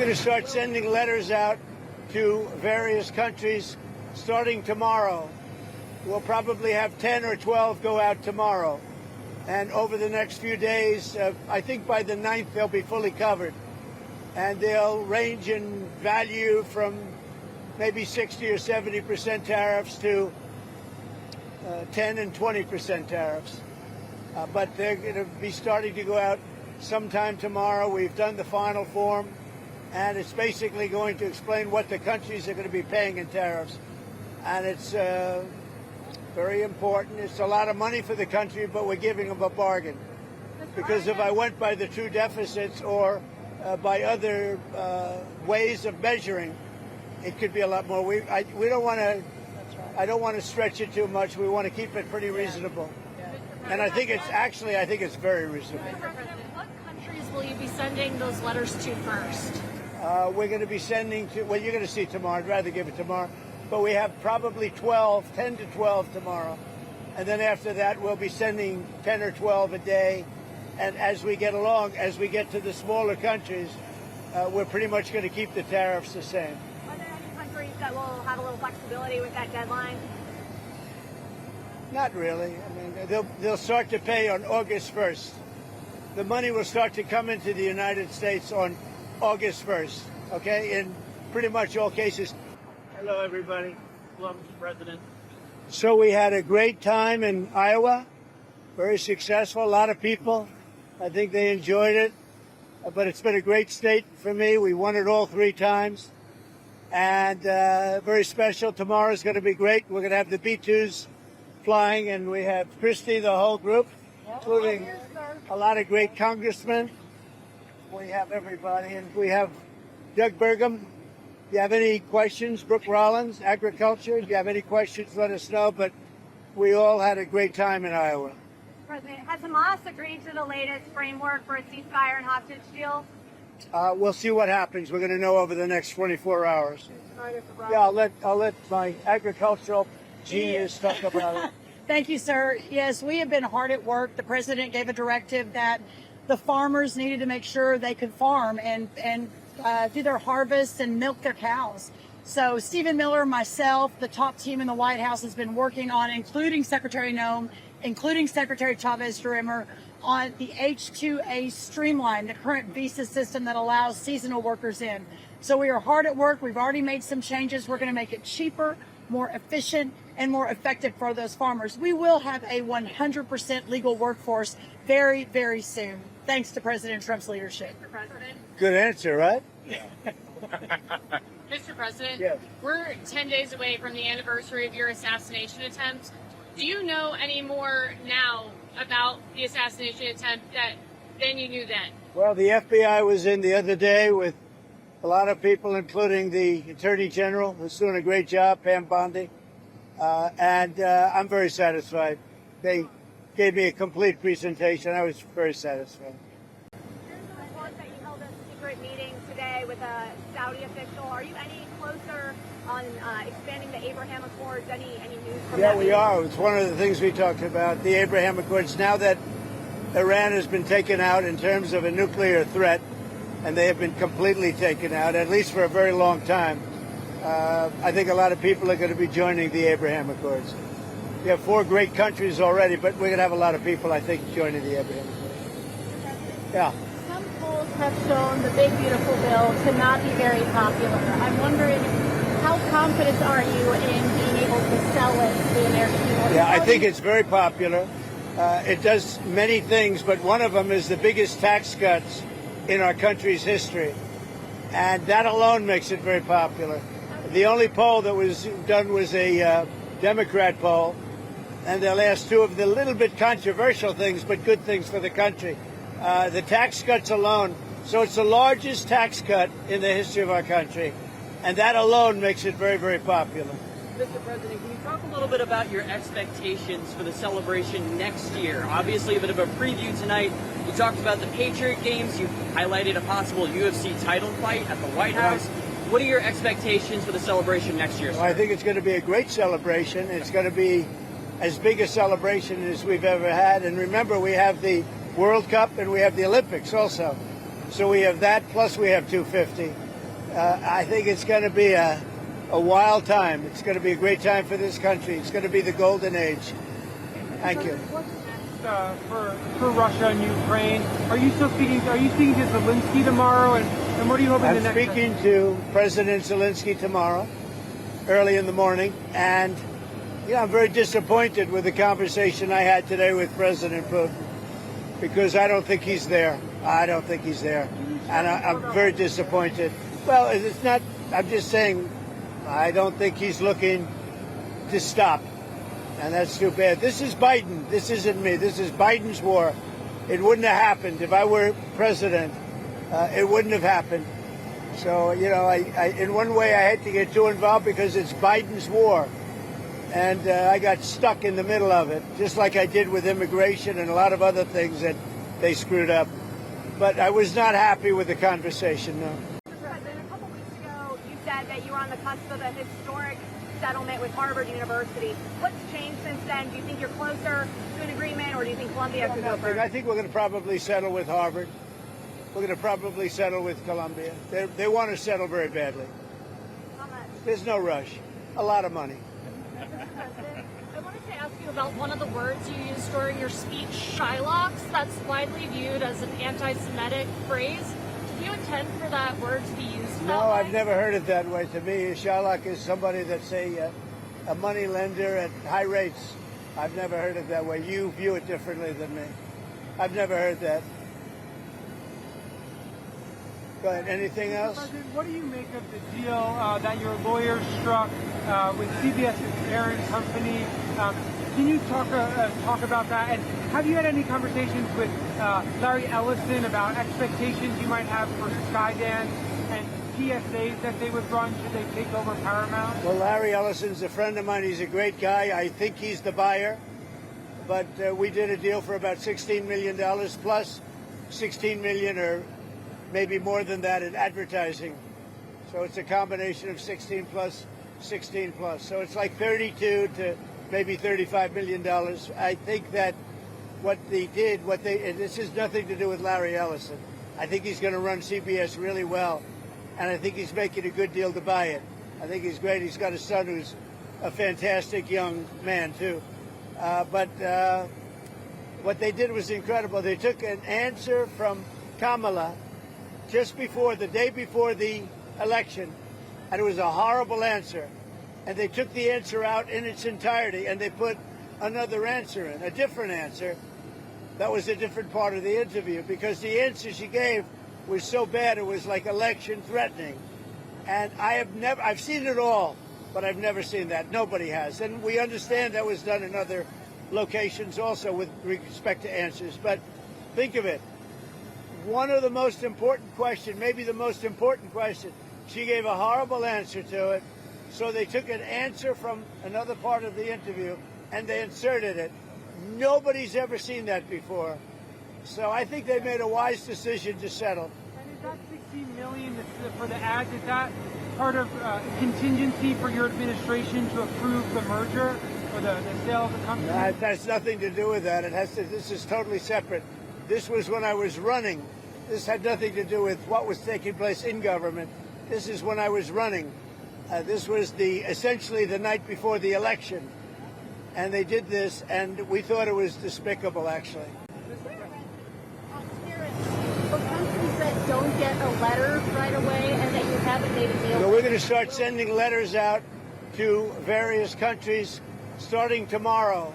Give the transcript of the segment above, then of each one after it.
going to start sending letters out to various countries starting tomorrow. We'll probably have 10 or 12 go out tomorrow. And over the next few days, I think by the 9th, they'll be fully covered. And they'll range in value from maybe 60 or 70% tariffs to 10 and 20% tariffs. But they're going to be starting to go out sometime tomorrow. We've done the final form, and it's basically going to explain what the countries are going to be paying in tariffs. And it's very important. It's a lot of money for the country, but we're giving them a bargain. Because if I went by the true deficits or by other ways of measuring, it could be a lot more. We don't want to. I don't want to stretch it too much. We want to keep it pretty reasonable. And I think it's very reasonable. Mr. President, what countries will you be sending those letters to first? We're going to be sending to, well, you're going to see tomorrow. I'd rather give it tomorrow. But we have probably 10 to 12 tomorrow. And then after that, we'll be sending 10 or 12 a day. And as we get along, as we get to the smaller countries, we're pretty much going to keep the tariffs the same. Are there any countries that will have a little flexibility with that deadline? Not really. I mean, they'll start to pay on August 1st. The money will start to come into the United States on August 1st, okay, in pretty much all cases. Hello, everybody. Hello, Mr. President. So we had a great time in Iowa, very successful, a lot of people. I think they enjoyed it, but it's been a great state for me. We won it all 3 times, and very special. Tomorrow's going to be great. We're going to have the B-2s flying, and we have Christie, the whole group, including a lot of great congressmen. We have everybody, and we have Doug Burgum. If you have any questions, Brooke Rollins, agriculture, if you have any questions, let us know. But we all had a great time in Iowa. President, has Hamas agreed to the latest framework for a ceasefire and hostage deal? We'll see what happens. We're going to know over the next 24 hours. Yeah, I'll let my agricultural genius talk about it. Thank you, sir. Yes, we have been hard at work. The president gave a directive that the farmers needed to make sure they could farm and do their harvests and milk their cows. So Stephen Miller, myself, the top team in the White House has been working on, including Secretary Noem, including Secretary Chavez-Duremer, on the H-2A streamline, the current visa system that allows seasonal workers in. So we are hard at work. We've already made some changes. We're going to make it cheaper, more efficient, and more effective for those farmers. We will have a 100% legal workforce very, very soon, thanks to President Trump's leadership. Mr. President? Good answer, right? Mr. President, Yes. We're 10 days away from the anniversary of your assassination attempt. Do you know any more now about the assassination attempt than you knew then? Well, the FBI was in the other day with a lot of people, including the Attorney General, who's doing a great job, Pam Bondi. And I'm very satisfied. They gave me a complete presentation. I was very satisfied. There's a report that you held a secret meeting today with a Saudi official. Are you any closer on expanding the Abraham Accords? Any news from that? Yeah, we are. It's one of the things we talked about, the Abraham Accords. Now that Iran has been taken out in terms of a nuclear threat, and they have been completely taken out, at least for a very long time, I think a lot of people are going to be joining the Abraham Accords. We have 4 great countries already, but we're going to have a lot of people, I think, joining the Abraham Accords. Yeah. Some polls have shown the big, beautiful bill to not be very popular. I'm wondering, how confident are you in being able to sell it to the American people? Yeah, I think it's very popular. It does many things, but one of them is the biggest tax cuts in our country's history. And that alone makes it very popular. The only poll that was done was a Democrat poll, and they'll ask 2 of the little bit controversial things, but good things for the country. The tax cuts alone. So it's the largest tax cut in the history of our country, and that alone makes it very, very popular. Mr. President, can you talk a little bit about your expectations for the celebration next year? Obviously, a bit of a preview tonight. You talked about the Patriot Games. You highlighted a possible UFC title fight at the White House. What are your expectations for the celebration next year, sir? Well, I think it's going to be a great celebration. It's going to be as big a celebration as we've ever had. And remember, we have the World Cup and we have the Olympics also. So we have that, plus we have 250. I think it's going to be a wild time. It's going to be a great time for this country. It's going to be the golden age. Thank you. What's next for Russia and Ukraine? Are you speaking to Zelensky tomorrow? And what are you hoping I'm the next? I'm speaking to President Zelensky tomorrow, early in the morning, and I'm very disappointed with the conversation I had today with President Putin, because I don't think he's there. I don't think he's there, and I'm very disappointed. Well, it's not. I'm just saying, I don't think he's looking to stop. And that's too bad. This is Biden. This isn't me. This is Biden's war. It wouldn't have happened if I were president. It wouldn't have happened. So, I in one way I hate to get too involved because it's Biden's war. And I got stuck in the middle of it, just like I did with immigration and a lot of other things that they screwed up. But I was not happy with the conversation, no. Mr. President, a couple weeks ago, you said that you were on the cusp of a historic settlement with Harvard University. What's changed since then? Do you think you're closer to an agreement, or do you think Columbia could go first? I think we're going to probably settle with Harvard. We're going to probably settle with Columbia. They want to settle very badly. How much? There's no rush. A lot of money. I wanted to ask you about one of the words you used during your speech, Shylocks. That's widely viewed as an anti-Semitic phrase. Do you intend for that word to be used? No, I've never heard it that way. To me, a Shylock is somebody that's a money lender at high rates. I've never heard it that way. You view it differently than me. I've never heard that. Go ahead. Anything else? President, what do you make of the deal that your lawyer struck with CBS's parent company? Can you talk about that? And have you had any conversations with Larry Ellison about expectations you might have for Skydance and PSAs that they would run should they take over Paramount? Well, Larry Ellison's a friend of mine. He's a great guy. I think he's the buyer. But we did a deal for about $16 million plus $16 million or maybe more than that in advertising. So it's a combination of 16 plus, 16 plus. So it's like 32 to maybe $35 million. I think that what they did, and this has nothing to do with Larry Ellison. I think he's going to run CBS really well. And I think he's making a good deal to buy it. I think he's great. He's got a son who's a fantastic young man, too. But what they did was incredible. They took an answer from Kamala just before, the day before the election, and it was a horrible answer. And they took the answer out in its entirety, and they put another answer in, a different answer. That was a different part of the interview, because the answer she gave was so bad, it was like election threatening. And I've seen it all, but I've never seen that. Nobody has. And we understand that was done in other locations also with respect to answers. But think of it. One of the most important questions, maybe the most important question, she gave a horrible answer to it. So they took an answer from another part of the interview and they inserted it. Nobody's ever seen that before. So I think they made a wise decision to settle. And is that $16 million for the ads, is that part of contingency for your administration to approve the merger or the sale of the company? That has nothing to do with that. This is totally separate. This was when I was running. This had nothing to do with what was taking place in government. This is when I was running. This was essentially the night before the election. And they did this, and we thought it was despicable, actually. For countries that don't get a letter right away and that you haven't made a deal So we're going to start sending letters out to various countries starting tomorrow.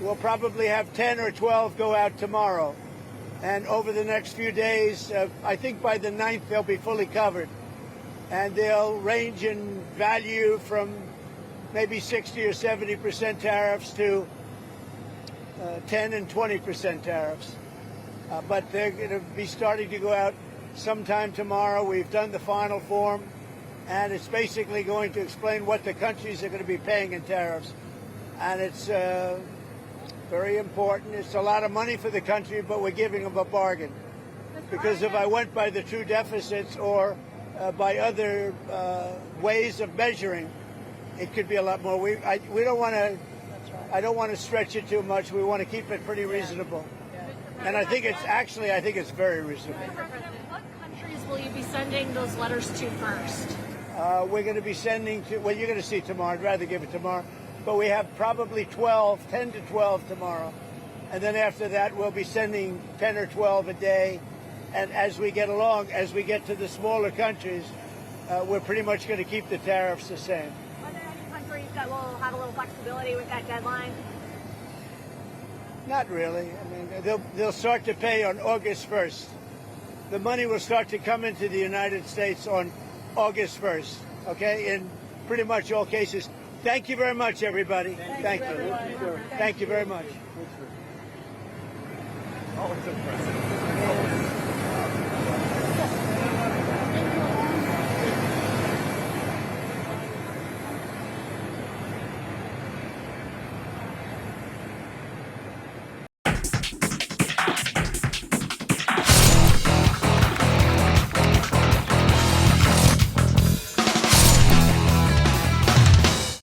We'll probably have 10 or 12 go out tomorrow. And over the next few days, I think by the 9th, they'll be fully covered. And they'll range in value from maybe 60 or 70% tariffs to 10 and 20% tariffs. But they're going to be starting to go out sometime tomorrow. We've done the final form, and it's basically going to explain what the countries are going to be paying in tariffs. And it's very important. It's a lot of money for the country, but we're giving them a bargain. Because if I went by the true deficits or by other ways of measuring, it could be a lot more. We don't want to. I don't want to stretch it too much. We want to keep it pretty reasonable. And I think it's very reasonable. What countries will you be be sending those letters to first? We're going to be sending to, well, you're going to see tomorrow. I'd rather give it tomorrow. But we have probably 10 to 12 tomorrow. And then after that, we'll be sending 10 or 12 a day. And as we get along, as we get to the smaller countries, we're pretty much going to keep the tariffs the same. Are there any countries that will have a little flexibility with that deadline? Not really. I mean, they'll start to pay on August 1st. The money will start to come into the United States on August 1st, okay, in pretty much all cases. Thank you very much, everybody. Thank you. Thank you very much. Always impressive.